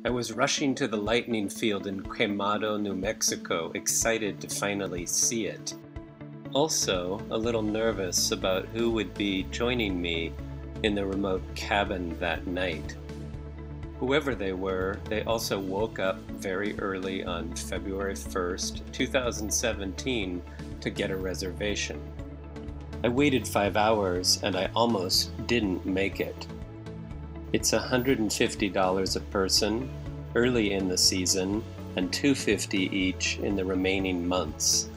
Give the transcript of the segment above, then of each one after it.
I was rushing to the Lightening field in Quemado, New Mexico, excited to finally see it. Also, a little nervous about who would be joining me in the remote cabin that night. Whoever they were, they also woke up very early on February 1st, 2017 to get a reservation. I waited 5 hours and I almost didn't make it. It's $150 a person early in the season and $250 each in the remaining months.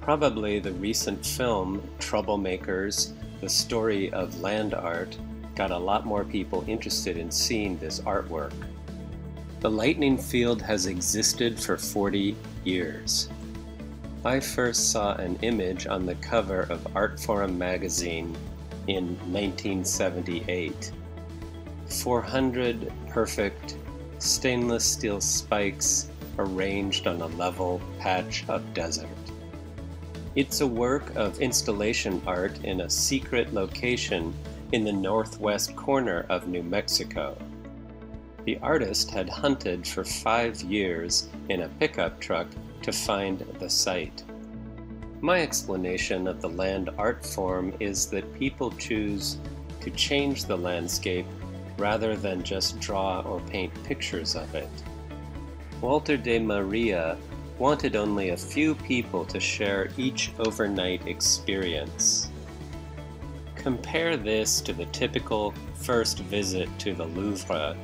Probably the recent film Troublemakers, the story of land art, got a lot more people interested in seeing this artwork. The Lightening field has existed for 40 years. I first saw an image on the cover of Artforum magazine in 1978. 400 perfect stainless steel spikes arranged on a level patch of desert. It's a work of installation art in a secret location in the northwest corner of New Mexico. The artist had hunted for 5 years in a pickup truck to find the site. My explanation of the land art form is that people choose to change the landscape rather than just draw or paint pictures of it. Walter de Maria wanted only a few people to share each overnight experience. Compare this to the typical first visit to the Louvre,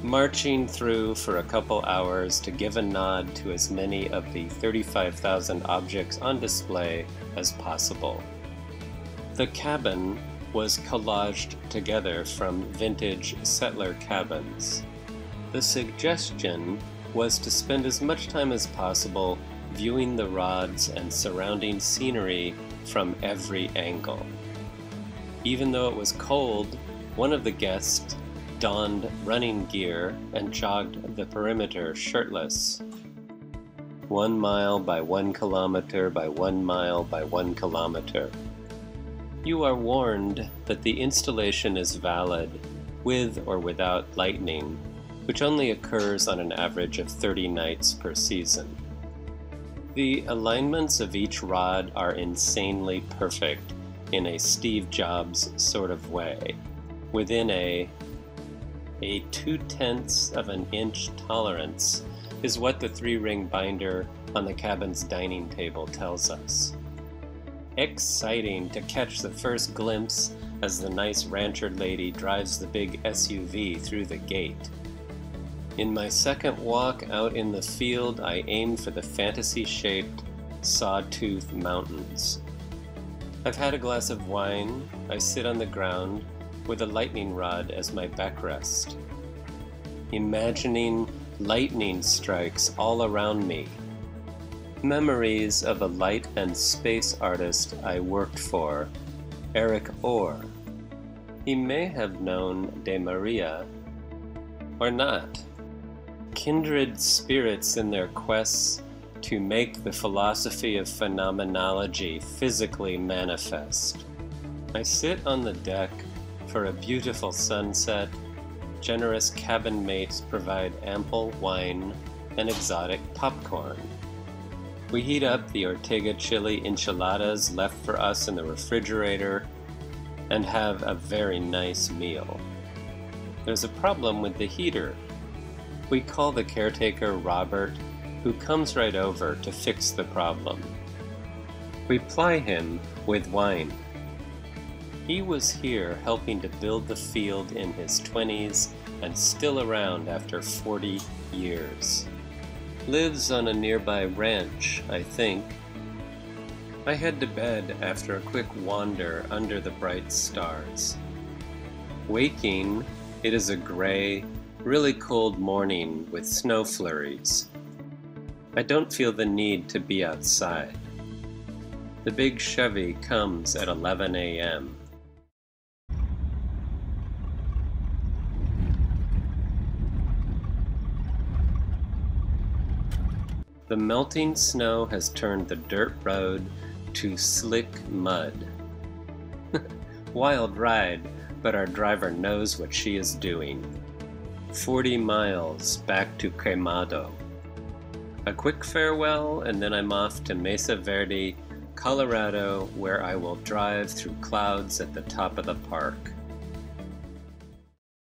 marching through for a couple hours to give a nod to as many of the 35,000 objects on display as possible. The cabin was collaged together from vintage settler cabins. The suggestion was to spend as much time as possible viewing the rods and surrounding scenery from every angle. Even though it was cold, one of the guests donned running gear and jogged the perimeter shirtless. 1 mile by 1 kilometer by 1 mile by 1 kilometer. You are warned that the installation is valid with or without lightning, which only occurs on an average of 30 nights per season. The alignments of each rod are insanely perfect in a Steve Jobs sort of way, within a 2/10 of an inch tolerance is what the 3-ring binder on the cabin's dining table tells us. Exciting to catch the first glimpse as the nice rancher lady drives the big SUV through the gate. In my second walk out in the field, I aim for the fantasy-shaped sawtooth mountains. I've had a glass of wine, I sit on the ground with a lightning rod as my backrest, imagining lightning strikes all around me. Memories of a light and space artist I worked for, Eric Orr. He may have known De Maria, or not. Kindred spirits in their quests to make the philosophy of phenomenology physically manifest. I sit on the deck for a beautiful sunset. Generous cabin mates provide ample wine and exotic popcorn. We heat up the Ortega chili enchiladas left for us in the refrigerator and have a very nice meal. There's a problem with the heater. We call the caretaker Robert, who comes right over to fix the problem. We ply him with wine. He was here helping to build the field in his 20s and still around after 40 years. Lives on a nearby ranch, I think. I head to bed after a quick wander under the bright stars. Waking, it is a gray, really cold morning with snow flurries. I don't feel the need to be outside. The big Chevy comes at 11 a.m. The melting snow has turned the dirt road to slick mud. Wild ride, but our driver knows what she is doing. 40 miles back to Quemado. A quick farewell, and then I'm off to Mesa Verde, Colorado, where I will drive through clouds at the top of the park.